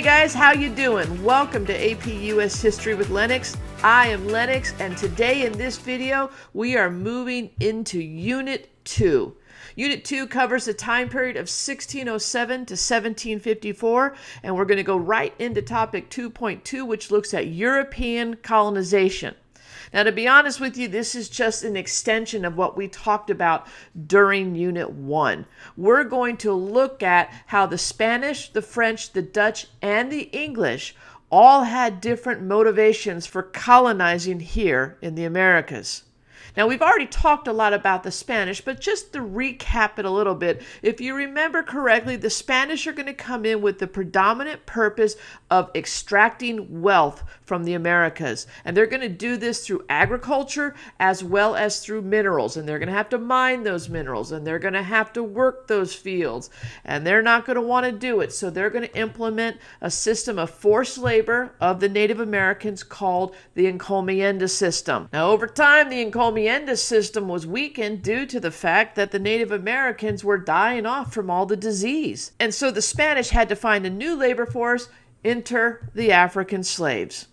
Hey guys, how you doing? Welcome to APUSH History with Lennox. I am Lennox, and today in this video, we are moving into Unit 2. Unit 2 covers the time period of 1607 to 1754, and we're going to go right into topic 2.2, which looks at European colonization. Now, to be honest with you, this is just an extension of what we talked about during Unit 1. We're going to look at how the Spanish, the French, the Dutch, and the English all had different motivations for colonizing here in the Americas. Now, we've already talked a lot about the Spanish, but just to recap it a little bit, if you remember correctly, the Spanish are going to come in with the predominant purpose of extracting wealth from the Americas. And they're going to do this through agriculture as well as through minerals. And they're going to have to mine those minerals, and they're going to have to work those fields. And they're not going to want to do it. So they're going to implement a system of forced labor of the Native Americans called the encomienda system. Now, over time, the encomienda system was weakened due to the fact that the Native Americans were dying off from all the disease. And so the Spanish had to find a new labor force, enter the African slaves.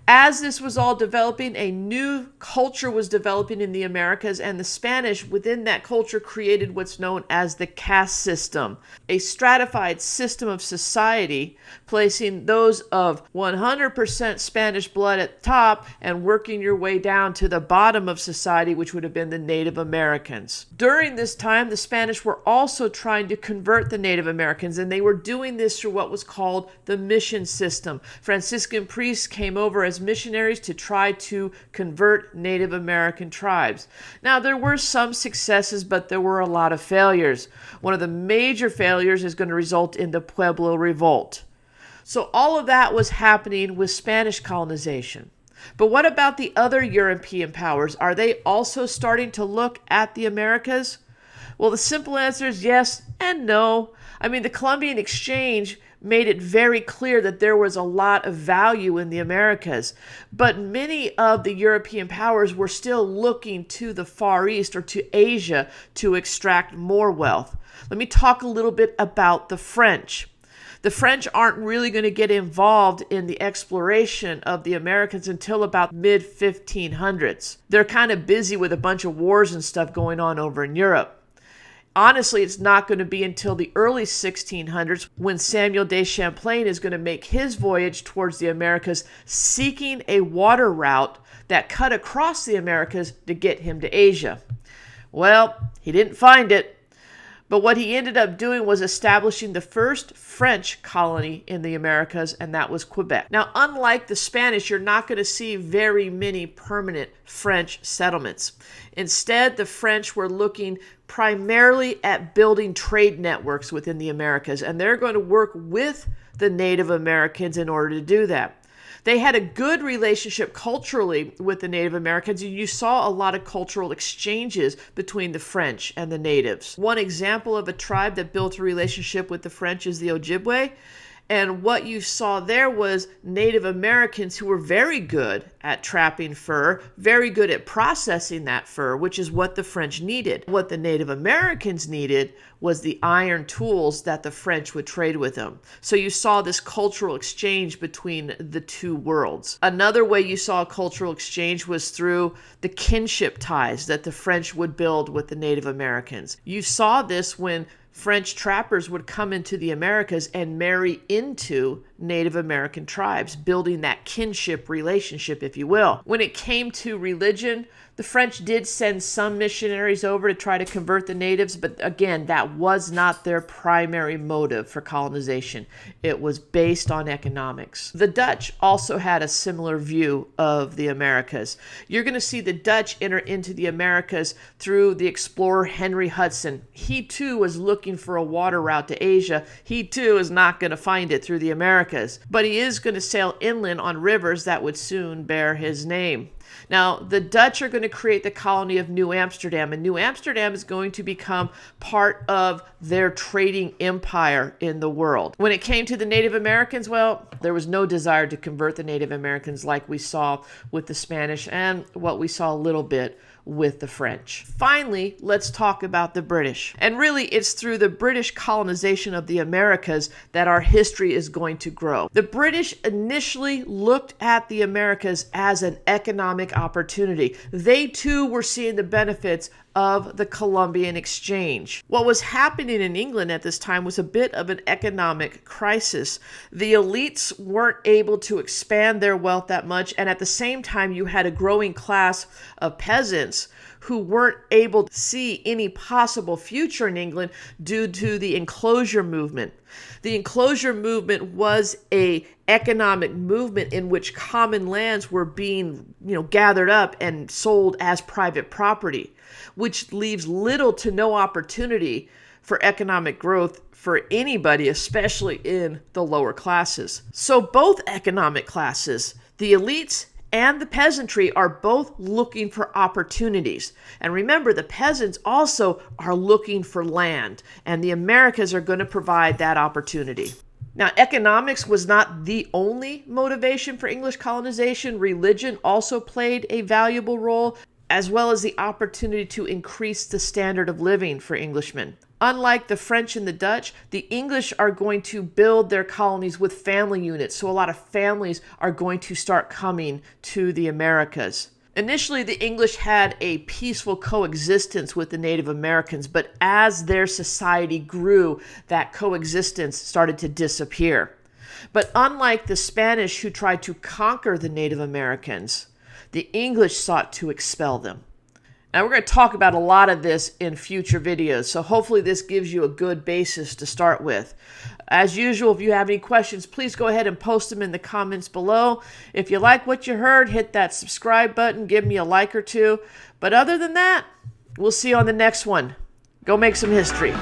As this was all developing, a new culture was developing in the Americas, and the Spanish within that culture created what's known as the caste system, a stratified system of society, placing those of 100% Spanish blood at the top and working your way down to the bottom of society, which would have been the Native Americans. During this time, the Spanish were also trying to convert the Native Americans, and they were doing this through what was called the mission system. Franciscan priests came over as missionaries to try to convert Native American tribes. Now, there were some successes, but there were a lot of failures. One of the major failures is going to result in the Pueblo Revolt. So all of that was happening with Spanish colonization. But what about the other European powers? Are they also starting to look at the Americas? Well, the simple answer is yes and no. I mean, the Columbian Exchange made it very clear that there was a lot of value in the Americas. But many of the European powers were still looking to the Far East or to Asia to extract more wealth. Let me talk a little bit about the French. The French aren't really going to get involved in the exploration of the Americas until about mid-1500s. They're kind of busy with a bunch of wars and stuff going on over in Europe. Honestly, it's not going to be until the early 1600s when Samuel de Champlain is going to make his voyage towards the Americas, seeking a water route that cut across the Americas to get him to Asia. Well, he didn't find it. But what he ended up doing was establishing the first French colony in the Americas, and that was Quebec. Now, unlike the Spanish, you're not going to see very many permanent French settlements. Instead, the French were looking primarily at building trade networks within the Americas, and they're going to work with the Native Americans in order to do that. They had a good relationship culturally with the Native Americans, and you saw a lot of cultural exchanges between the French and the natives. One example of a tribe that built a relationship with the French is the Ojibwe. And what you saw there was Native Americans who were very good at trapping fur, very good at processing that fur, which is what the French needed. What the Native Americans needed was the iron tools that the French would trade with them. So you saw this cultural exchange between the two worlds. Another way you saw a cultural exchange was through the kinship ties that the French would build with the Native Americans. You saw this when French trappers would come into the Americas and marry into Native American tribes, building that kinship relationship, if you will. When it came to religion, the French did send some missionaries over to try to convert the natives, but again, that was not their primary motive for colonization. It was based on economics. The Dutch also had a similar view of the Americas. You're going to see the Dutch enter into the Americas through the explorer Henry Hudson. He too was looking for a water route to Asia. He too is not going to find it through the Americas, but he is going to sail inland on rivers that would soon bear his name. Now, the Dutch are going to create the colony of New Amsterdam, and New Amsterdam is going to become part of their trading empire in the world. When it came to the Native Americans, well, there was no desire to convert the Native Americans like we saw with the Spanish and what we saw a little bit with the French. Finally, let's talk about the British. And really, it's through the British colonization of the Americas that our history is going to grow. The British initially looked at the Americas as an economic opportunity. They too were seeing the benefits of the Columbian Exchange. What was happening in England at this time was a bit of an economic crisis. The elites weren't able to expand their wealth that much, and at the same time you had a growing class of peasants who weren't able to see any possible future in England due to the enclosure movement. The enclosure movement was an economic movement in which common lands were being, gathered up and sold as private property, which leaves little to no opportunity for economic growth for anybody, especially in the lower classes. So both economic classes, the elites and the peasantry, are both looking for opportunities. And remember, the peasants also are looking for land, and the Americas are going to provide that opportunity. Now, economics was not the only motivation for English colonization. Religion also played a valuable role, as well as the opportunity to increase the standard of living for Englishmen. Unlike the French and the Dutch, the English are going to build their colonies with family units, so a lot of families are going to start coming to the Americas. Initially, the English had a peaceful coexistence with the Native Americans, but as their society grew, that coexistence started to disappear. But unlike the Spanish, who tried to conquer the Native Americans, the English sought to expel them. Now, we're going to talk about a lot of this in future videos, so hopefully this gives you a good basis to start with. As usual, if you have any questions, please go ahead and post them in the comments below. If you like what you heard, hit that subscribe button, give me a like or two. But other than that, we'll see you on the next one. Go make some history.